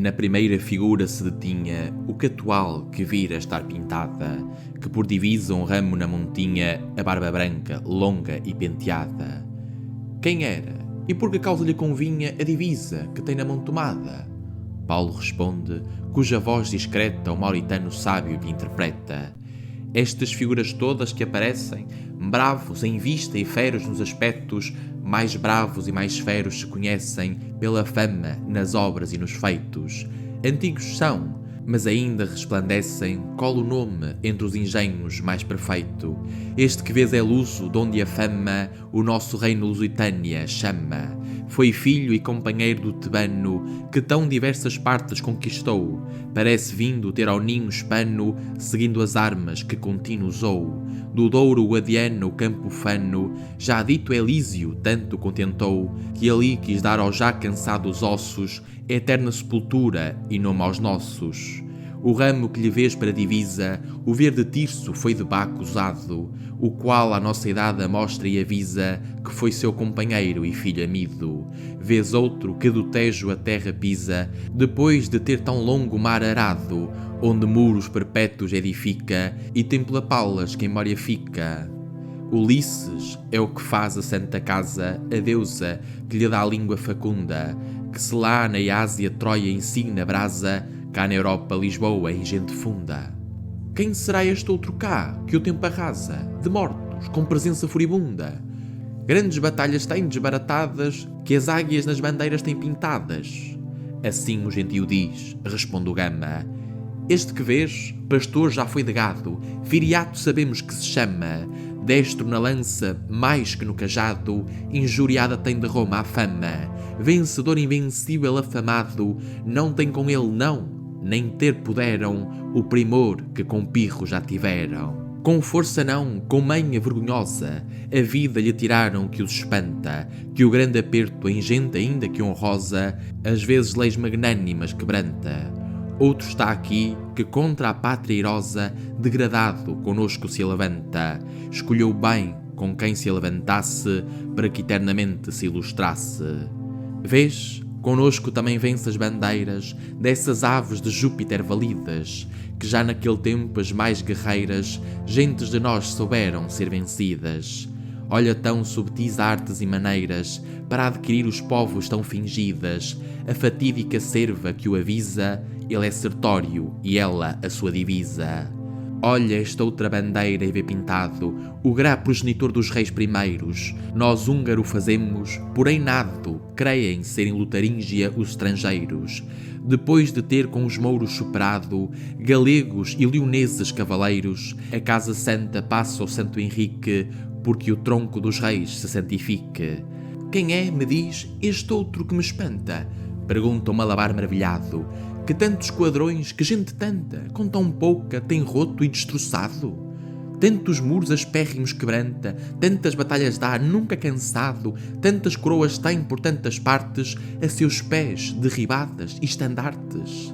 Na primeira figura se detinha o catual que vira estar pintada, que por divisa um ramo na montinha, a barba branca, longa e penteada. Quem era? E por que causa lhe convinha a divisa que tem na mão tomada? Paulo responde, cuja voz discreta o mauritano sábio lhe interpreta. Estas figuras todas que aparecem, bravos em vista e feros nos aspectos, mais bravos e mais feros se conhecem pela fama, nas obras e nos feitos. Antigos são, mas ainda resplandecem, cola o nome entre os engenhos mais perfeito. Este que vês é luso, donde a fama o nosso reino Lusitânia chama. Foi filho e companheiro do tebano, que tão diversas partes conquistou. Parece vindo ter ao ninho espano, seguindo as armas que contínuo usou. Do Douro o Adiano, o campo fano, já dito Elísio tanto contentou, que ali quis dar aos já cansados ossos eterna sepultura e nome aos nossos. O ramo que lhe vês para divisa, o verde tirso foi de Baco usado, o qual à nossa idade mostra e avisa que foi seu companheiro e filho amido. Vês outro que do Tejo a terra pisa, depois de ter tão longo mar arado, onde muros perpétuos edifica e tem pela palas que em memória fica. Ulisses é o que faz a Santa Casa, a deusa que lhe dá a língua facunda, que se lá na Ásia Troia insigna brasa, cá na Europa Lisboa em gente funda. Quem será este outro cá, que o tempo arrasa, de mortos, com presença furibunda? Grandes batalhas têm desbaratadas, que as águias nas bandeiras têm pintadas. Assim o gentio diz, responde o Gama. Este que vês, pastor já foi de gado, viriato sabemos que se chama, destro na lança, mais que no cajado, injuriada tem de Roma a fama, vencedor invencível afamado, não tem com ele não, nem ter puderam, o primor que com Pirro já tiveram. Com força não, com manha vergonhosa, a vida lhe tiraram que os espanta, que o grande aperto em gente ainda que honrosa, às vezes leis magnânimas quebranta. Outro está aqui que contra a pátria irosa, degradado, conosco se levanta. Escolheu bem com quem se levantasse, para que eternamente se ilustrasse. Vês, conosco também vence as bandeiras dessas aves de Júpiter validas, que já naquele tempo as mais guerreiras, gentes de nós souberam ser vencidas. Olha tão subtis artes e maneiras, para adquirir os povos tão fingidas, a fatídica serva que o avisa, ele é sertório e ela a sua divisa. Olha esta outra bandeira e vê pintado o gra progenitor dos reis primeiros. Nós húngaro fazemos, porém nado, creem ser em Lutaríngia os estrangeiros. Depois de ter com os mouros superado, galegos e leoneses cavaleiros, a Casa Santa passa ao Santo Henrique, porque o tronco dos reis se santifique. Quem é, me diz, este outro que me espanta? Pergunta o Malabar maravilhado. Que tantos quadrões, que gente tanta, com tão pouca, tem roto e destroçado? Tantos muros aspérrimos quebranta, tantas batalhas dá, nunca cansado, tantas coroas tem por tantas partes, a seus pés derribadas e estandartes.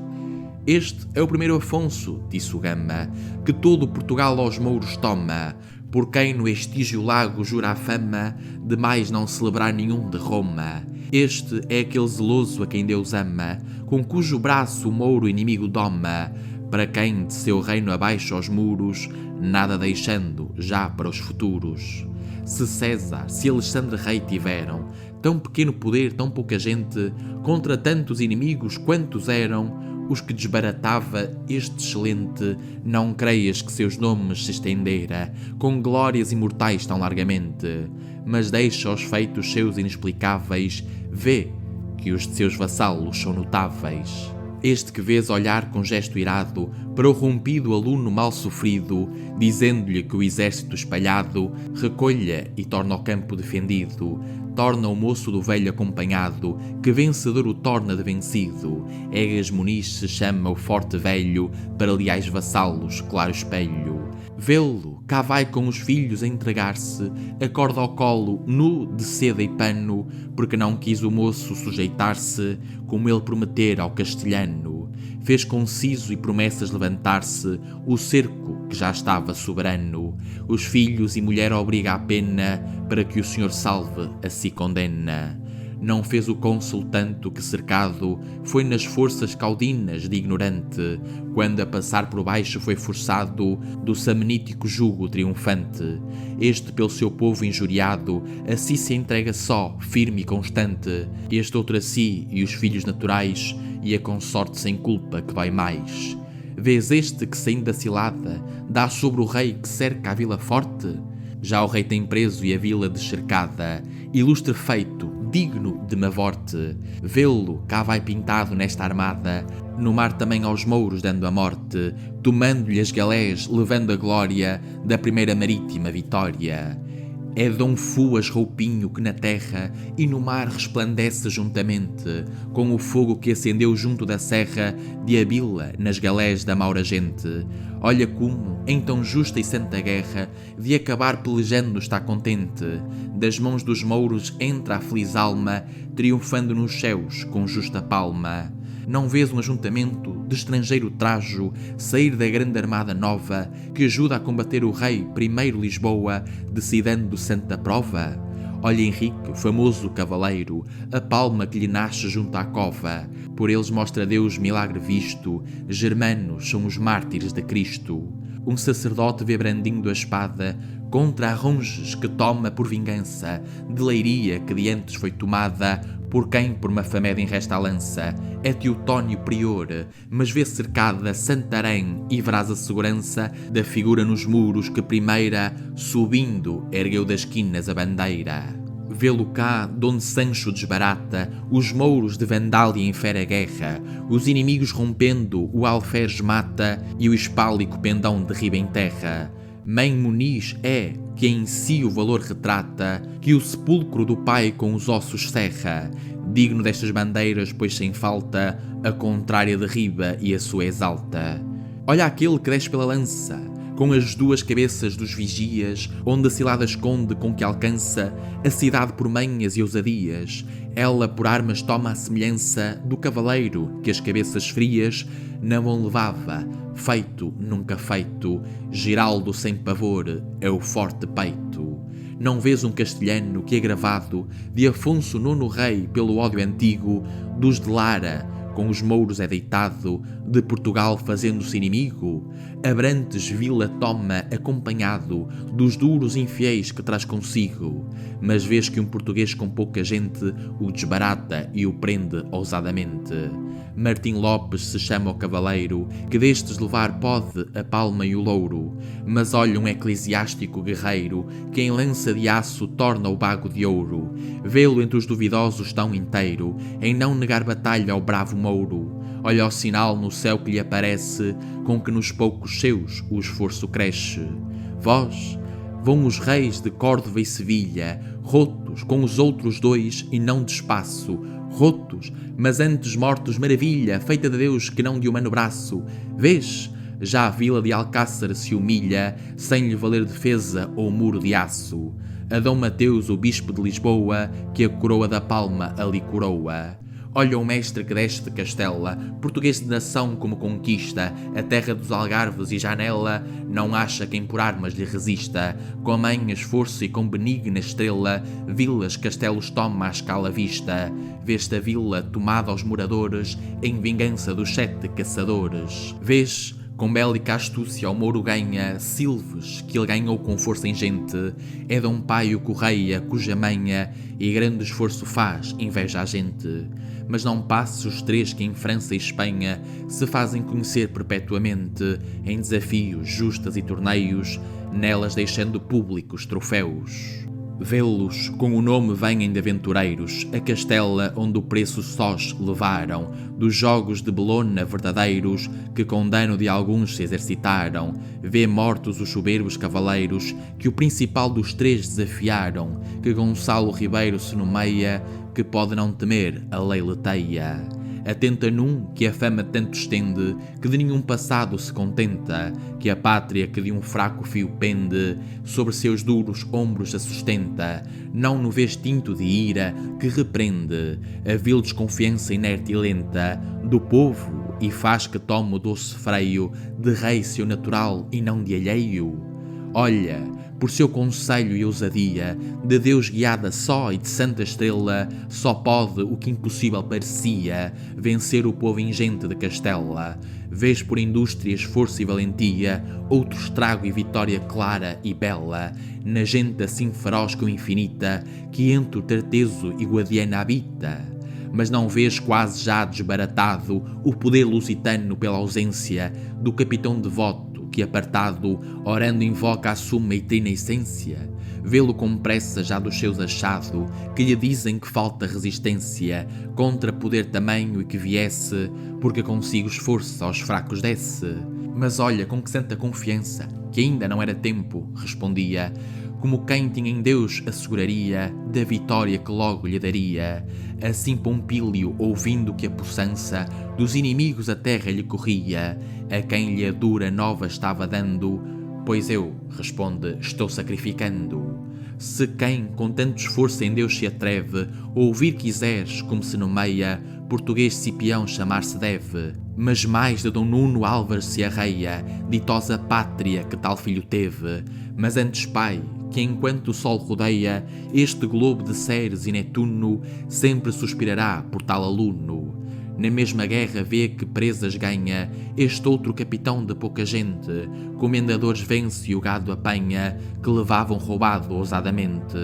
Este é o primeiro Afonso, disse o Gama, que todo Portugal aos mouros toma, por quem no Estígio Lago jura a fama de mais não celebrar nenhum de Roma. Este é aquele zeloso a quem Deus ama, com cujo braço o mouro inimigo doma, para quem de seu reino abaixo aos muros, nada deixando já para os futuros. Se César, se Alexandre rei tiveram, tão pequeno poder, tão pouca gente, contra tantos inimigos quantos eram, os que desbaratava este excelente, não creias que seus nomes se estendera, com glórias imortais tão largamente, mas deixa os feitos seus inexplicáveis, vê que os de seus vassalos são notáveis. Este que vês olhar com gesto irado para o rompido aluno mal sofrido, dizendo-lhe que o exército espalhado recolha e torna o campo defendido, torna o moço do velho acompanhado, que vencedor o torna de vencido. Egas Muniz se chama o forte velho, para leais vassalos, claro espelho. Vê-lo, cá vai com os filhos a entregar-se, acorda ao colo, nu de seda e pano, porque não quis o moço sujeitar-se, como ele prometera ao castelhano. Fez conciso e promessas levantar-se o cerco que já estava soberano. Os filhos e mulher obriga a pena, para que o Senhor salve a si condena. Não fez o cônsul tanto que cercado foi nas forças caudinas de ignorante, quando a passar por baixo foi forçado do samnítico jugo triunfante. Este pelo seu povo injuriado a si se entrega só, firme e constante, este outro a si e os filhos naturais e a consorte sem culpa que vai mais. Vês este que saindo da cilada dá sobre o rei que cerca a vila forte? Já o rei tem preso e a vila descercada, ilustre feito, digno de Mavorte. Vê-lo cá vai pintado nesta armada, no mar também aos mouros dando a morte, tomando-lhe as galés, levando a glória da primeira marítima vitória. É Dom Fuas roupinho que na terra e no mar resplandece juntamente, com o fogo que acendeu junto da serra de Abila nas galés da maura gente. Olha como, em tão justa e santa guerra, de acabar pelejando está contente, das mãos dos mouros entra a feliz alma, triunfando nos céus com justa palma. Não vês um ajuntamento de estrangeiro trajo sair da grande armada nova que ajuda a combater o rei primeiro Lisboa, decidando santa prova? Olha Henrique, famoso cavaleiro, a palma que lhe nasce junto à cova, por eles mostra Deus milagre visto, germanos são os mártires de Cristo. Um sacerdote vê brandindo a espada contra a Ronges que toma por vingança de Leiria que de antes foi tomada por quem por Mafamede enresta a lança. É Teotónio prior, mas vê cercada Santarém e verás a segurança da figura nos muros que primeira, subindo, ergueu das quinas a bandeira. Vê-lo cá, donde Sancho desbarata os mouros de Vandália em fera guerra, os inimigos rompendo, o alferes mata e o espálico pendão derriba em terra. Mãe Muniz é, que em si o valor retrata, que o sepulcro do pai com os ossos serra, digno destas bandeiras, pois sem falta, a contrária derriba e a sua exalta. Olha aquele que desce pela lança, com as duas cabeças dos vigias, onde a cilada esconde com que alcança a cidade por manhas e ousadias. Ela por armas toma a semelhança do cavaleiro que as cabeças frias na mão levava, feito, nunca feito, Giraldo sem pavor é o forte peito. Não vês um castelhano que é gravado de Afonso IX rei pelo ódio antigo dos de Lara, com os mouros é deitado, de Portugal fazendo-se inimigo? Abrantes vila toma acompanhado dos duros infiéis que traz consigo, mas vês que um português com pouca gente o desbarata e o prende ousadamente. Martim Lopes se chama o cavaleiro, que destes levar pode a palma e o louro, mas olha um eclesiástico guerreiro, que em lança de aço torna o bago de ouro. Vê-lo entre os duvidosos tão inteiro, em não negar batalha ao bravo mouro. Olha o sinal no céu que lhe aparece, com que nos poucos seus o esforço cresce. Vós, vão os reis de Córdoba e Sevilha, rotos com os outros dois e não de espaço, rotos, mas antes mortos maravilha, feita de Deus que não de humano braço. Vês, já a vila de Alcácer se humilha, sem lhe valer defesa ou muro de aço. A Dom Mateus, o bispo de Lisboa, que a coroa da palma ali coroa. Olha o mestre que desce de Castela, português de nação como conquista, a terra dos algarves e janela, não acha quem por armas lhe resista. Com manha, esforço e com benigna estrela, vilas, castelos toma à escala vista. Vês-te a vila tomada aos moradores, em vingança dos 7 caçadores. Vês, com bélica astúcia o mouro ganha silves, que ele ganhou com força ingente. É Dom Paio Correia, cuja manha e grande esforço faz inveja à gente. Mas não passes os 3 que em França e Espanha se fazem conhecer perpetuamente, em desafios, justas e torneios, nelas deixando públicos troféus. Vê-los, com o nome vêm de aventureiros, a Castela onde o preço sós levaram, dos jogos de Belona verdadeiros, que com dano de alguns se exercitaram. Vê mortos os soberbos cavaleiros, que o principal dos 3 desafiaram, que Gonçalo Ribeiro se nomeia, que pode não temer a lei leteia. Atenta num que a fama tanto estende, que de nenhum passado se contenta, que a pátria que de um fraco fio pende, sobre seus duros ombros a sustenta. Não no vês tinto de ira que repreende a vil desconfiança inerte e lenta do povo e faz que tome o doce freio de rei seu natural e não de alheio. Olha, por seu conselho e ousadia, de Deus guiada só e de santa estrela, só pode o que impossível parecia, vencer o povo ingente de Castela. Vês por indústria, esforço e valentia, outro estrago e vitória clara e bela, na gente assim feroz como infinita, que entre o Tarteso e Guadiana habita. Mas não vês quase já desbaratado o poder lusitano pela ausência do capitão devoto que apartado, orando invoca a suma e trina essência? Vê-lo com pressa já dos seus achado, que lhe dizem que falta resistência contra poder tamanho e que viesse, porque consigo esforço aos fracos desce. Mas olha com que santa confiança, que ainda não era tempo, respondia, como quem tinha em Deus asseguraria da vitória que logo lhe daria. Assim Pompílio, ouvindo que a possança dos inimigos a terra lhe corria, a quem lhe a dura nova estava dando, pois eu, responde, estou sacrificando. Se quem com tanto esforço em Deus se atreve, ouvir quiseres como se nomeia, português Cipião chamar-se deve, mas mais de Dom Nuno Álvares se arreia, ditosa pátria que tal filho teve, mas antes pai, que enquanto o sol rodeia este globo de Ceres e Netuno, sempre suspirará por tal aluno. Na mesma guerra vê que presas ganha este outro capitão de pouca gente, comendadores vence e o gado apanha, que levavam roubado ousadamente.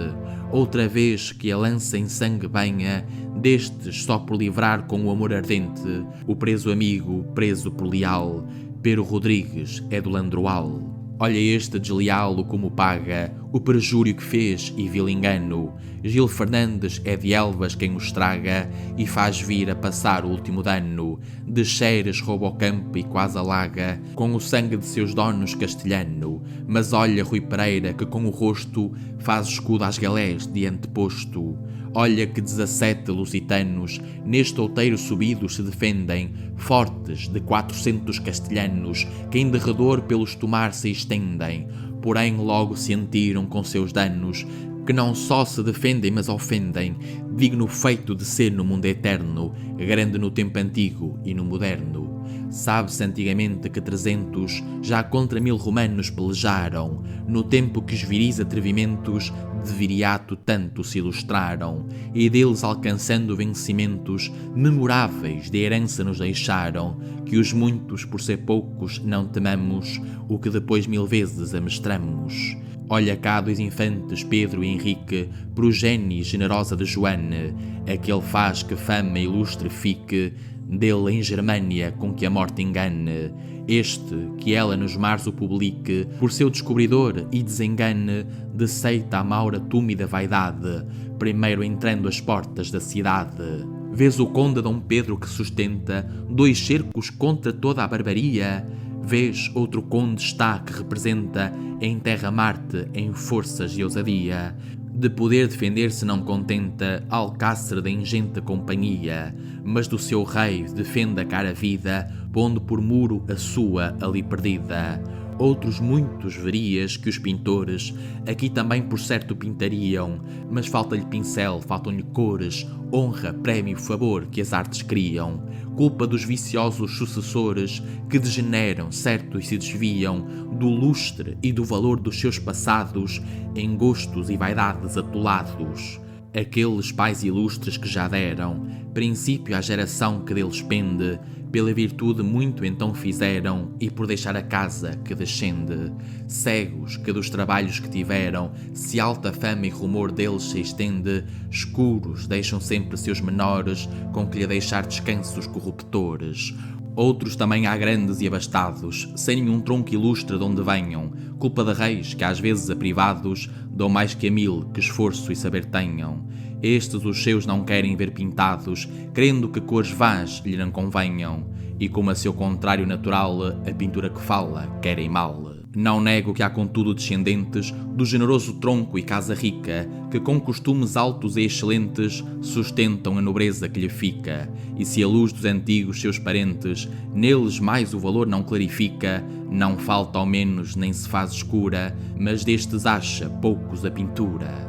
Outra vez que a lança em sangue banha, destes só por livrar com o amor ardente, o preso amigo, preso por leal, Pero Rodrigues é do Landroal. Olha este desleal o como paga, o perjúrio que fez e vil engano. Gil Fernandes é de Elvas quem o estraga e faz vir a passar o último dano. De Xeres rouba o campo e quase alaga, com o sangue de seus donos castelhano. Mas olha Rui Pereira que com o rosto faz escudo às galés de anteposto. Olha que 17 lusitanos neste outeiro subido se defendem, fortes de 400 castelhanos, que em derredor pelos tomar se estendem. Porém logo sentiram com seus danos, que não só se defendem mas ofendem, digno feito de ser no mundo eterno, grande no tempo antigo e no moderno. Sabe-se antigamente que 300 já contra 1000 romanos pelejaram, no tempo que os viris atrevimentos de viriato tanto se ilustraram, e deles alcançando vencimentos memoráveis de herança nos deixaram, que os muitos por ser poucos não temamos, o que depois 1000 vezes amestramos. Olha cá dois infantes, Pedro e Henrique, progenie generosa de Joane, aquele faz que fama ilustre fique, dele em Germânia com que a morte engane, este que ela nos mares o publique, por seu descobridor e desengane, deceita a maura túmida vaidade, primeiro entrando as portas da cidade. Vês o conde Dom Pedro que sustenta 2 cercos contra toda a barbaria, vês outro conde está que representa em terra Marte em forças e ousadia, de poder defender-se não contenta alcácer da ingente companhia, mas do seu rei defende a cara vida, pondo por muro a sua ali perdida. Outros muitos verias que os pintores aqui também por certo pintariam, mas falta-lhe pincel, faltam-lhe cores, honra, prémio, favor que as artes criam, culpa dos viciosos sucessores que degeneram, certo, e se desviam do lustre e do valor dos seus passados em gostos e vaidades atolados. Aqueles pais ilustres que já deram princípio à geração que deles pende, pela virtude muito então fizeram e por deixar a casa que descende. Cegos que dos trabalhos que tiveram, se alta fama e rumor deles se estende, escuros deixam sempre seus menores, com que lhe deixar descansos corruptores. Outros também há grandes e abastados, sem nenhum tronco ilustre de onde venham, culpa de reis que às vezes a privados dão mais que a 1000 que esforço e saber tenham. Estes os seus não querem ver pintados, crendo que cores vãs lhe não convenham, e como a seu contrário natural, a pintura que fala querem mal. Não nego que há contudo descendentes do generoso tronco e casa rica, que com costumes altos e excelentes sustentam a nobreza que lhe fica, e se a luz dos antigos seus parentes neles mais o valor não clarifica, não falta ao menos nem se faz escura, mas destes acha poucos a pintura.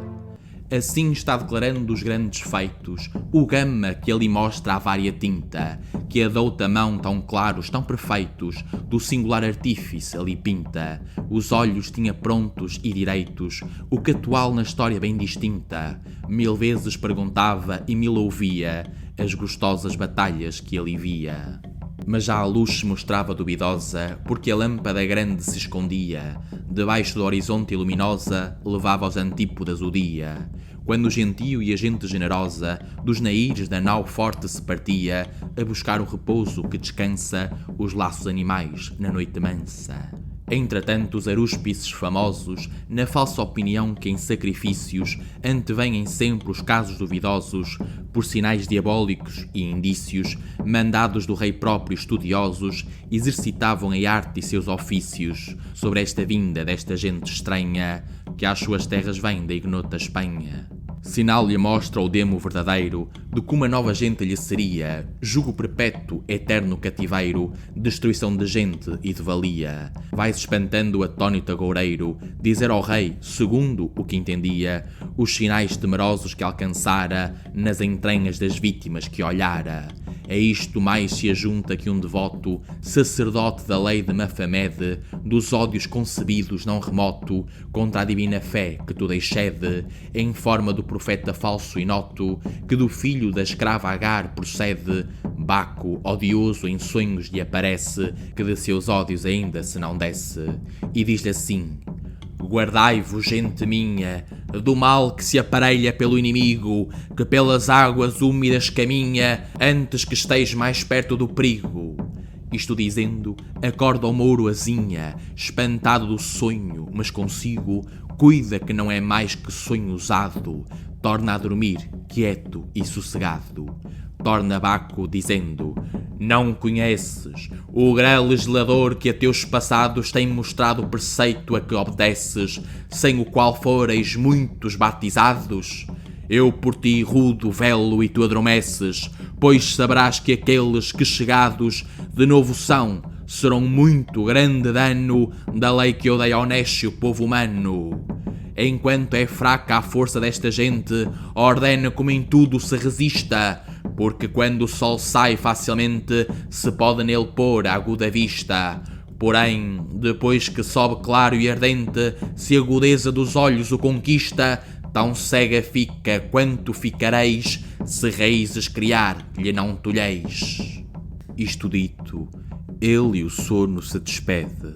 Assim está declarando os grandes feitos, o gama que ali mostra a vária tinta, que a douta mão tão claros, tão perfeitos, do singular artífice ali pinta. Os olhos tinha prontos e direitos, o que atual na história bem distinta. 1000 vezes perguntava e 1000 ouvia, as gostosas batalhas que ali via. Mas já a luz se mostrava duvidosa, porque a lâmpada grande se escondia, debaixo do horizonte luminosa, levava aos antípodas o dia. Quando o gentio e a gente generosa, dos naíres da nau forte se partia, a buscar o repouso que descansa os laços animais na noite mansa. Entretanto, os arúspices famosos, na falsa opinião que em sacrifícios antevêm sempre os casos duvidosos, por sinais diabólicos e indícios, mandados do rei próprio estudiosos, exercitavam a arte e seus ofícios sobre esta vinda desta gente estranha, que às suas terras vem da ignota Espanha. Sinal lhe mostra o demo verdadeiro de que uma nova gente lhe seria, jugo perpétuo, eterno cativeiro, destruição de gente e de valia. Vai-se espantando o atónito agoureiro, dizer ao rei, segundo o que entendia, os sinais temerosos que alcançara nas entranhas das vítimas que olhara. A isto mais se ajunta que um devoto, sacerdote da lei de Mafamede, dos ódios concebidos não remoto, contra a divina fé que tudo excede, em forma do profeta falso e noto, que do filho da escrava Agar procede, Baco, odioso em sonhos lhe aparece, que de seus ódios ainda se não desce, e diz-lhe assim: guardai-vos, gente minha, do mal que se aparelha pelo inimigo, que pelas águas úmidas caminha, antes que esteja mais perto do perigo. Isto dizendo, acorda ao mouro azinha, espantado do sonho, mas consigo cuida que não é mais que sonho usado, torna a dormir, quieto e sossegado. Torna Baco, dizendo: não conheces o grande legislador que a teus passados tem mostrado o preceito a que obedeces, sem o qual foreis muitos batizados? Eu por ti rudo velo e tu adormeces, pois saberás que aqueles que chegados de novo são, serão muito grande dano da lei que odeia ao néscio povo humano. Enquanto é fraca a força desta gente, ordena como em tudo se resista, porque quando o sol sai facilmente, se pode nele pôr a aguda vista. Porém, depois que sobe claro e ardente, se a agudeza dos olhos o conquista, tão cega fica quanto ficareis, se raízes criar lhe não tolheis. Isto dito, ele e o sono se despede.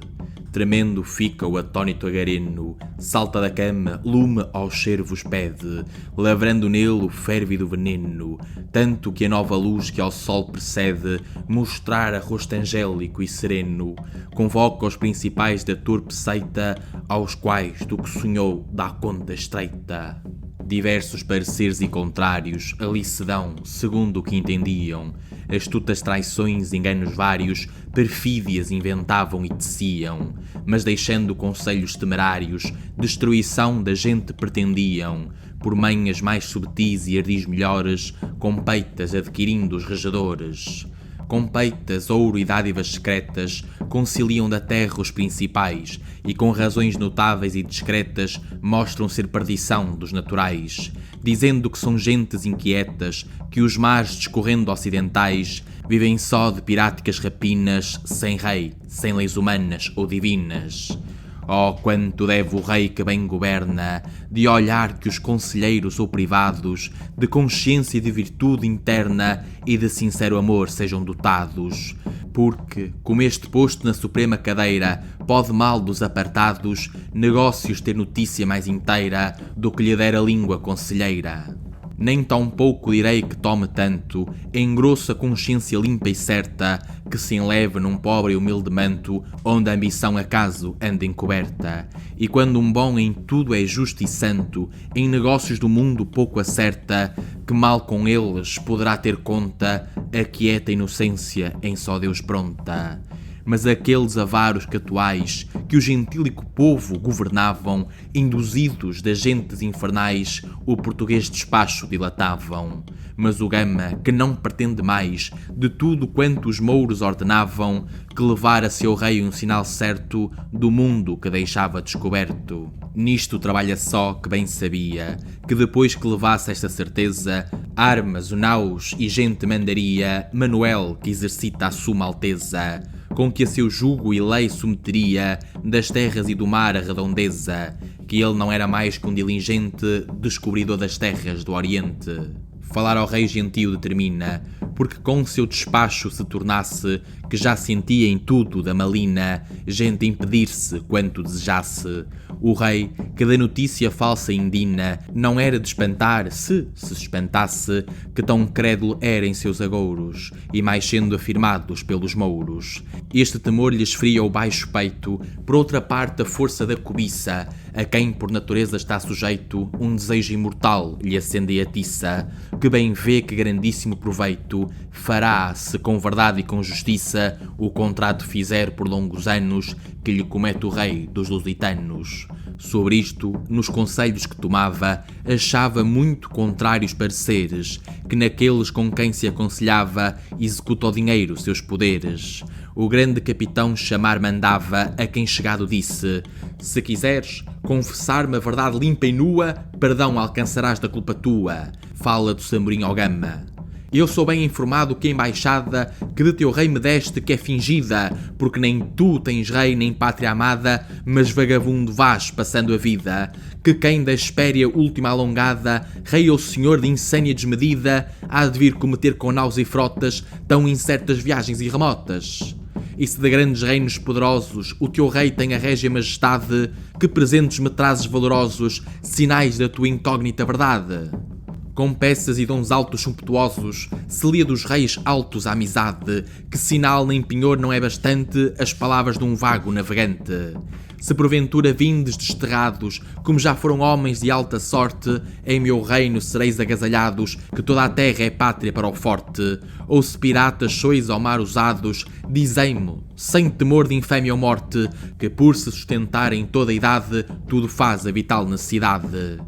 Tremendo fica o atónito agareno, salta da cama, lume aos cervos pede, lavrando nele o férvido veneno, tanto que a nova luz que ao sol precede, mostrar a rosto angélico e sereno, convoca os principais da turpe seita, aos quais do que sonhou dá conta estreita. Diversos pareceres e contrários ali se dão, segundo o que entendiam. Astutas traições, enganos vários, perfídias inventavam e teciam, mas deixando conselhos temerários, destruição da gente pretendiam, por manhas mais subtis e ardis melhores, com peitas adquirindo os regedores. Com peitas, ouro e dádivas secretas, conciliam da terra os principais, e com razões notáveis e discretas mostram ser perdição dos naturais, dizendo que são gentes inquietas, que os mares discorrendo ocidentais vivem só de piráticas rapinas, sem rei, sem leis humanas ou divinas. Oh, quanto deve o rei que bem governa de olhar que os conselheiros ou privados de consciência e de virtude interna e de sincero amor sejam dotados, porque, como este posto na suprema cadeira pode mal dos apartados negócios ter notícia mais inteira do que lhe der a língua conselheira. Nem tão pouco direi que tome tanto, engrosso a consciência limpa e certa, que se enleve num pobre e humilde manto, onde a ambição acaso anda encoberta. E quando um bom em tudo é justo e santo, em negócios do mundo pouco acerta, que mal com eles poderá ter conta, a quieta inocência em só Deus pronta. mas aqueles avaros catuais que o gentílico povo governavam, induzidos das gentes infernais, o português despacho dilatavam. Mas o Gama, que não pretende mais de tudo quanto os mouros ordenavam, que levar a seu rei um sinal certo do mundo que deixava descoberto. Nisto trabalha só que bem sabia, que depois que levasse esta certeza, armas, naus e gente mandaria, Manuel que exercita a suma alteza, com que a seu jugo e lei submeteria das terras e do mar a redondeza, que ele não era mais que um diligente descobridor das terras do Oriente. Falar ao rei gentio determina, porque com seu despacho se tornasse, que já sentia em tudo da malina, gente impedir-se quanto desejasse. O rei, que da notícia falsa indina, não era de espantar, se espantasse, que tão crédulo era em seus agouros, e mais sendo afirmados pelos mouros. Este temor lhes fria o baixo peito, por outra parte a força da cobiça, a quem por natureza está sujeito, um desejo imortal lhe acende a tiça, que bem vê que grandíssimo proveito fará, se com verdade e com justiça o contrato fizer por longos anos que lhe comete o rei dos lusitanos. Sobre isto, nos conselhos que tomava, achava muito contrários pareceres, que naqueles com quem se aconselhava executa o dinheiro seus poderes. O grande capitão chamar mandava, a quem chegado disse: se quiseres confessar-me a verdade limpa e nua, perdão alcançarás da culpa tua. Fala do Samorim ao Gama. Eu sou bem informado que a embaixada que de teu rei me deste que é fingida, porque nem tu tens rei nem pátria amada, mas vagabundo vás passando a vida, que quem da espéria última alongada, rei ou senhor de insânia desmedida, há de vir cometer com naus e frotas tão incertas viagens e remotas. E se de grandes reinos poderosos o teu rei tem a régia majestade, que presentes me trazes valorosos, sinais da tua incógnita verdade? Com peças e dons altos sumptuosos, se lia dos reis altos a amizade, que sinal nem penhor não é bastante as palavras de um vago navegante. Se porventura vindes desterrados, como já foram homens de alta sorte, em meu reino sereis agasalhados, que toda a terra é pátria para o forte. Ou se piratas sois ao mar usados, dizei-mo, sem temor de infâmia ou morte, que por se sustentar em toda a idade, tudo faz a vital necessidade.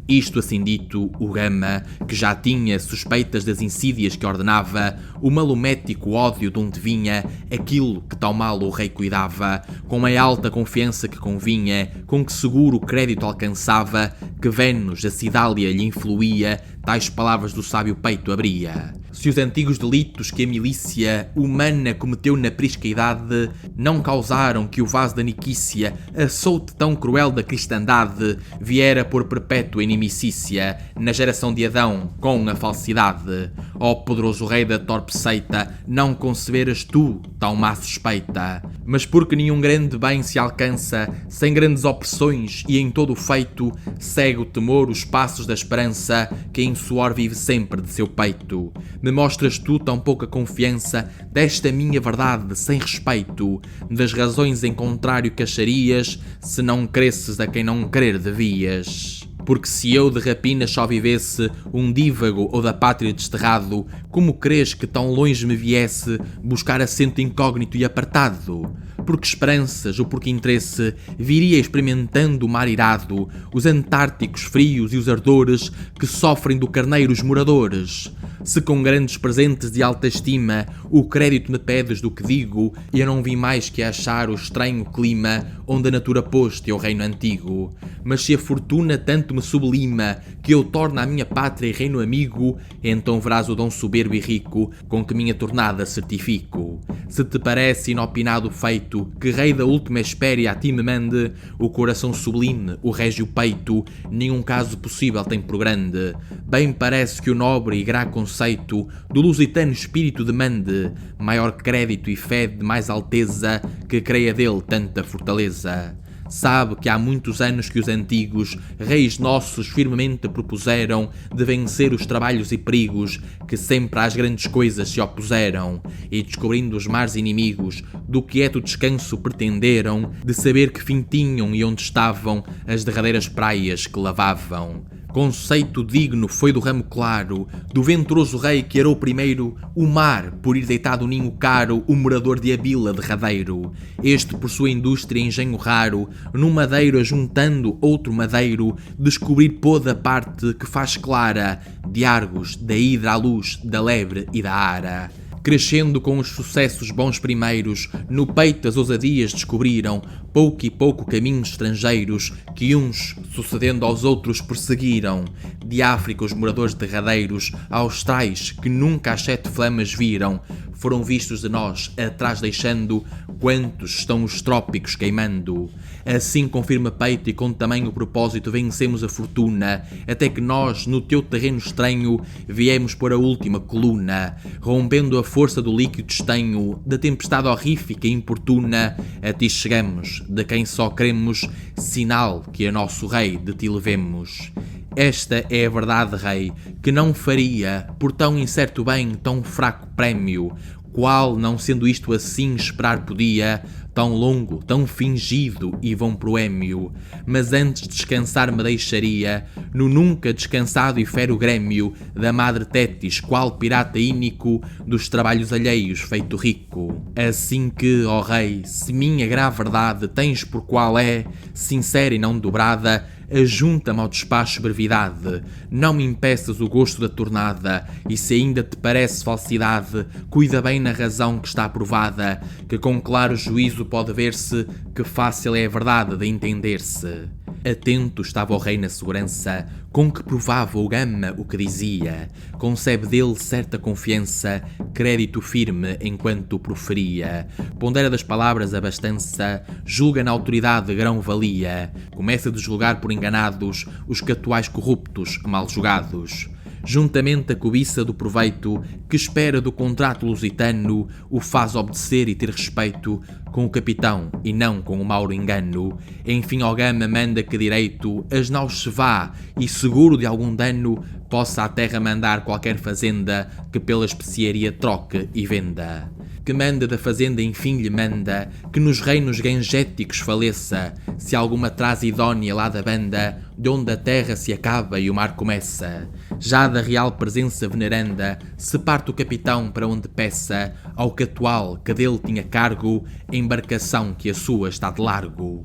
Isto assim dito, o Gama, que já tinha suspeitas das insídias que ordenava, o malumético ódio de onde vinha, aquilo que tão mal o rei cuidava, com a alta confiança que convinha, com que seguro o crédito alcançava, que Vênus, a Cidália, lhe influía, tais palavras do sábio peito abria. Se os antigos delitos que a milícia humana cometeu na prisca idade não causaram que o vaso da Niquícia, açoute tão cruel da cristandade, viera por perpétua inimicícia na geração de Adão com a falsidade, ó poderoso rei da torpe seita, não conceberas tu tão má suspeita. Mas porque nenhum grande bem se alcança sem grandes opressões e em todo o feito segue o temor os passos da esperança que em suor vive sempre de seu peito. Me mostras tu tão pouca confiança desta minha verdade sem respeito, das razões em contrário que acharias, se não cresces a quem não crer devias. Porque se eu de rapina só vivesse, um dívago ou da pátria desterrado, como crês que tão longe me viesse buscar assento incógnito e apartado? Porque esperanças ou porque interesse viria experimentando o mar irado, os antárticos frios e os ardores que sofrem do carneiro os moradores? Se com grandes presentes de alta estima o crédito me pedes do que digo, eu não vim mais que achar o estranho clima onde a natura pôs teu reino antigo. Mas se a fortuna tanto me sublima que eu torno a minha pátria e reino amigo, então verás o dom soberbo e rico com que minha tornada certifico. Se te parece inopinado o feito que rei da última espéria a ti me mande, o coração sublime, o régio peito, nenhum caso possível tem por grande. Bem parece que o nobre e gra conceito do lusitano espírito demande maior crédito e fé de mais alteza que creia dele tanta fortaleza. Sabe que há muitos anos que os antigos reis nossos firmemente propuseram de vencer os trabalhos e perigos que sempre às grandes coisas se opuseram, e descobrindo os mares inimigos do quieto descanso pretenderam, de saber que fim tinham e onde estavam as derradeiras praias que lavavam. Conceito digno foi do ramo claro, do venturoso rei que arou primeiro o mar, por ir deitado ninho caro, o morador de Abila derradeiro. Este, por sua indústria e engenho raro, num madeiro ajuntando outro madeiro, descobrir pôde a parte que faz clara, de Argos, da hidra à luz, da lebre e da ara. Crescendo com os sucessos bons primeiros, no peito as ousadias descobriram, pouco e pouco caminhos estrangeiros, que uns, sucedendo aos outros, perseguiram. De África os moradores derradeiros, austrais, que nunca as 7 flamas viram, foram vistos de nós, atrás deixando, quantos estão os trópicos queimando. Assim com firme peito e com tamanho propósito vencemos a fortuna, até que nós, no teu terreno estranho, viemos por a última coluna, rompendo a força do líquido estanho, da tempestade horrífica e importuna, a ti chegamos, de quem só queremos, sinal que a nosso rei de ti levemos. Esta é a verdade, rei, que não faria, por tão incerto bem, tão fraco prémio, qual, não sendo isto assim, esperar podia, tão longo, tão fingido e vão proémio, mas antes descansar me deixaria, no nunca descansado e fero grêmio, da madre Tétis, qual pirata ínico, dos trabalhos alheios feito rico. Assim que, ó rei, se minha grave verdade tens por qual é, sincera e não dobrada, ajunta-me ao despacho brevidade, não me impeças o gosto da tornada, e se ainda te parece falsidade, cuida bem na razão que está provada, que com claro juízo pode ver-se que fácil é a verdade de entender-se. Atento estava o rei na segurança, com que provava o gama o que dizia, concebe dele certa confiança, crédito firme enquanto o proferia, pondera das palavras a abastança, julga na autoridade grão-valia, começa a desjulgar por enganados os catuais corruptos mal julgados. Juntamente a cobiça do proveito, que espera do contrato lusitano, o faz obedecer e ter respeito com o capitão e não com o mauro engano. Enfim ao gama manda que direito as naus se vá e seguro de algum dano possa à terra mandar qualquer fazenda que pela especiaria troque e venda. Que manda da fazenda enfim lhe manda, que nos reinos gangéticos faleça, se alguma traz idónea lá da banda, de onde a terra se acaba e o mar começa. Já da real presença veneranda, se parte o capitão para onde peça, ao catual que dele tinha cargo, embarcação que a sua está de largo.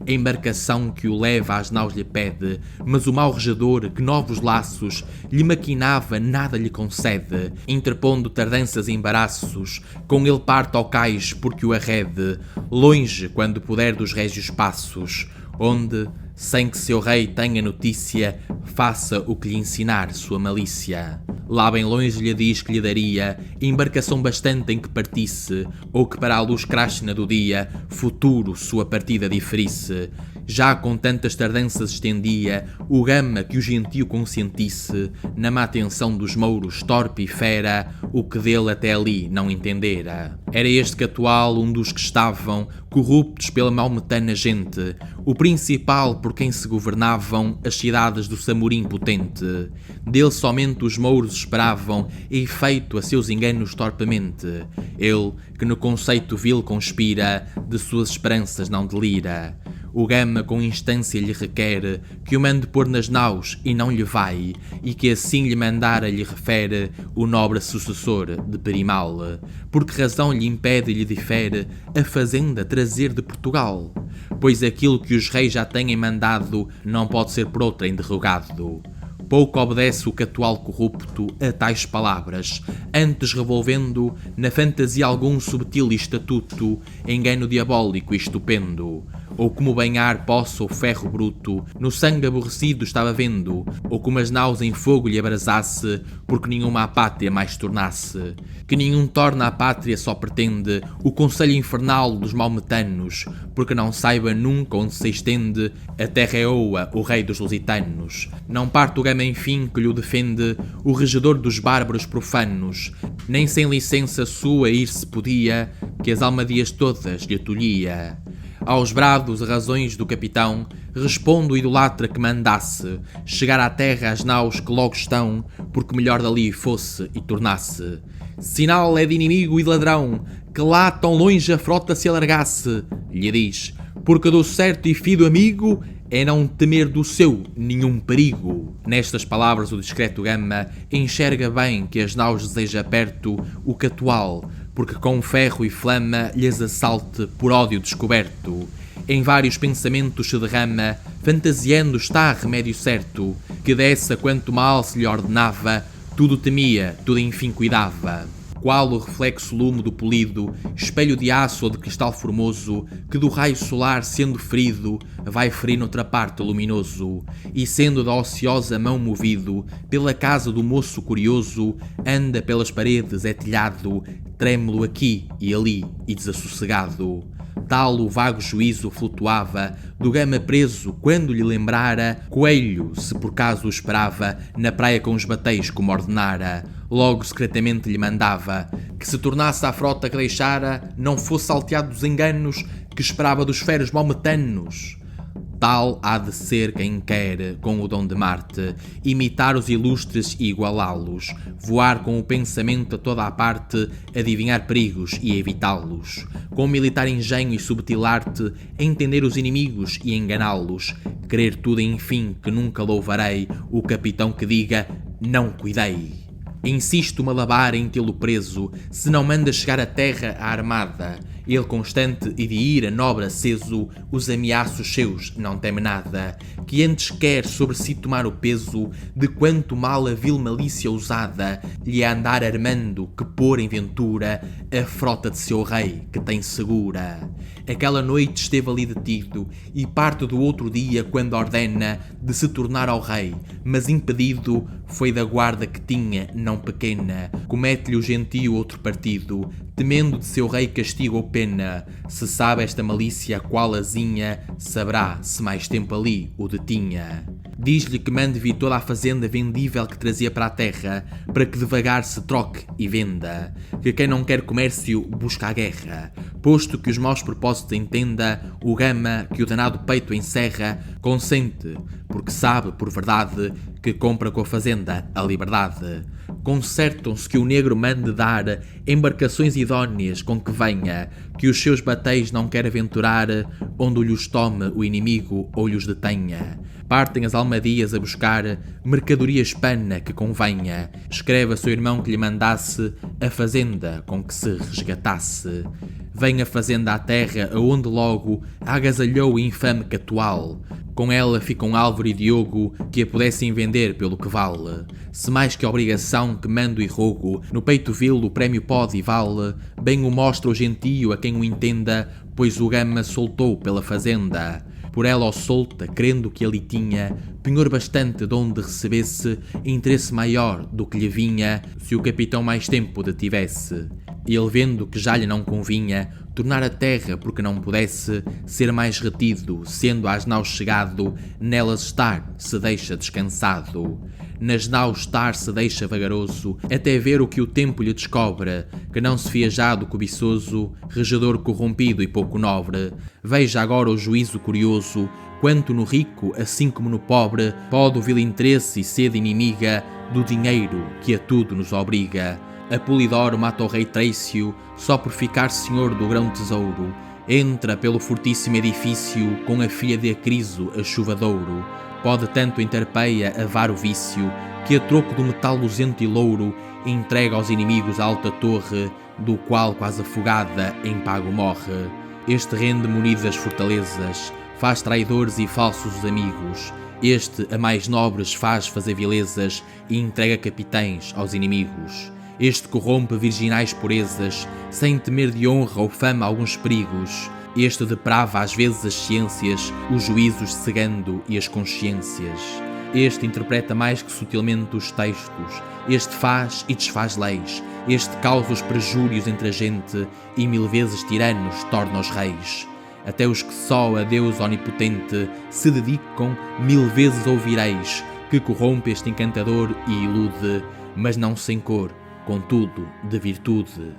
A embarcação que o leva às naus lhe pede, mas o mau regedor, que novos laços lhe maquinava, nada lhe concede, interpondo tardanças e embaraços, com ele parte ao cais porque o arrede, longe, quando puder, dos régios passos, onde, sem que seu rei tenha notícia, faça o que lhe ensinar sua malícia. Lá bem longe lhe diz que lhe daria embarcação bastante em que partisse, ou que para a luz cráshna do dia, futuro sua partida diferisse. Já com tantas tardanças estendia o gama que o gentio consentisse, na má atenção dos mouros torpe e fera, o que dele até ali não entendera. Era este catual um dos que estavam corruptos pela malmetana gente, o principal por quem se governavam as cidades do Samorim potente. Dele somente os mouros esperavam, e feito a seus enganos torpemente. Ele, que no conceito vil conspira, de suas esperanças não delira. O gama com instância lhe requer que o mande pôr nas naus e não lhe vai, e que assim lhe mandara lhe refere o nobre sucessor de Perimal, porque razão lhe impede e lhe difere a fazenda trazer de Portugal, pois aquilo que os reis já têm mandado não pode ser por outra interrogado. Pouco obedece o catual corrupto a tais palavras, antes revolvendo na fantasia algum subtil estatuto, engano diabólico e estupendo. Ou como banhar poça o ferro bruto, no sangue aborrecido estava vendo, ou como as naus em fogo lhe abrasasse, porque nenhuma a pátria mais tornasse. Que nenhum torna a pátria só pretende o conselho infernal dos maometanos, porque não saiba nunca onde se estende a terra é oa, o rei dos lusitanos. Não parte o gama enfim que lhe defende o regedor dos bárbaros profanos, nem sem licença sua ir-se podia, que as almadias todas lhe tolhia. Aos brados e razões do capitão, responde o idolatra que mandasse chegar à terra as naus que logo estão, porque melhor dali fosse e tornasse. Sinal é de inimigo e de ladrão, que lá tão longe a frota se alargasse, lhe diz, porque do certo e fido amigo é não temer do seu nenhum perigo. Nestas palavras o discreto Gama enxerga bem que as naus deseja perto o catual, porque com ferro e flama lhes assalte por ódio descoberto. Em vários pensamentos se derrama, fantasiando está remédio certo, que dessa quanto mal se lhe ordenava, tudo temia, tudo enfim cuidava. Qual o reflexo lume do polido, espelho de aço ou de cristal formoso, que do raio solar sendo ferido, vai ferir noutra parte luminoso, e sendo da ociosa mão movido, pela casa do moço curioso, anda pelas paredes etilhado, trêmulo aqui e ali e desassossegado. Tal o vago juízo flutuava, do Gama preso, quando lhe lembrara, coelho, se por caso o esperava, na praia com os bateis como ordenara. Logo secretamente lhe mandava, que se tornasse à frota que deixara, não fosse salteado dos enganos, que esperava dos feros maometanos. Tal há de ser quem quer, com o dom de Marte, imitar os ilustres e igualá-los, voar com o pensamento a toda a parte, adivinhar perigos e evitá-los, com militar engenho e subtil arte, entender os inimigos e enganá-los, querer tudo enfim que nunca louvarei o capitão que diga, não cuidei. Insisto malabar em tê-lo preso, se não manda chegar à terra a armada. Ele constante e de ira nobre aceso, os ameaços seus não teme nada, que antes quer sobre si tomar o peso de quanto mal a vil malícia ousada lhe andar armando que pôr em ventura a frota de seu rei que tem segura. Aquela noite esteve ali detido e parte do outro dia quando ordena de se tornar ao rei, mas impedido foi da guarda que tinha, não pequena, comete-lhe o gentio outro partido, temendo de seu rei castigo ou pena. Se sabe esta malícia qual azinha, saberá se mais tempo ali o detinha. Diz-lhe que mande vir toda a fazenda vendível que trazia para a terra, para que devagar se troque e venda, que quem não quer comércio busca a guerra, posto que os maus propósitos entenda, o Gama que o danado peito encerra, consente, porque sabe por verdade que compra com a fazenda a liberdade. Concertam-se que o negro mande dar embarcações idóneas com que venha, que os seus bateis não quer aventurar, onde lhos tome o inimigo ou lhos detenha. Partem as almadias a buscar mercadoria hispana que convenha. Escreve a seu irmão que lhe mandasse a fazenda com que se resgatasse. Vem a fazenda à terra, aonde logo agasalhou o infame catual. Com ela ficam Álvaro e Diogo, que a pudessem vender pelo que vale. Se mais que a obrigação que mando e rogo, no peito vil o prémio pode e vale, bem o mostra o gentio a quem o entenda, pois o Gama soltou pela fazenda. Por ela ao solta, crendo que ali tinha penhor bastante de onde recebesse interesse maior do que lhe vinha, se o capitão mais tempo detivesse. Ele vendo que já lhe não convinha tornar a terra porque não pudesse ser mais retido, sendo às naus chegado, nelas estar se deixa descansado. Nas naus estar se deixa vagaroso, até ver o que o tempo lhe descobre, que não se viajado cobiçoso, regedor corrompido e pouco nobre. Veja agora o juízo curioso, quanto no rico, assim como no pobre, pode o vil interesse e sede inimiga do dinheiro que a tudo nos obriga. Apolidoro mata o rei Trécio só por ficar senhor do grão tesouro. Entra pelo fortíssimo edifício com a filha de Acriso, a chuva de ouro. Pode tanto interpeia avar o vício que a troco do metal luzente e louro entrega aos inimigos a alta torre, do qual quase afogada em pago morre. Este rende munidas fortalezas, faz traidores e falsos amigos. Este a mais nobres faz fazer vilezas e entrega capitães aos inimigos. Este corrompe virginais purezas, sem temer de honra ou fama alguns perigos. Este deprava às vezes as ciências, os juízos cegando e as consciências. Este interpreta mais que sutilmente os textos. Este faz e desfaz leis. Este causa os perjúrios entre a gente e mil vezes tiranos torna os reis. Até os que só a Deus onipotente se dedicam, mil vezes ouvireis, que corrompe este encantador e ilude, mas não sem cor, contudo de virtude.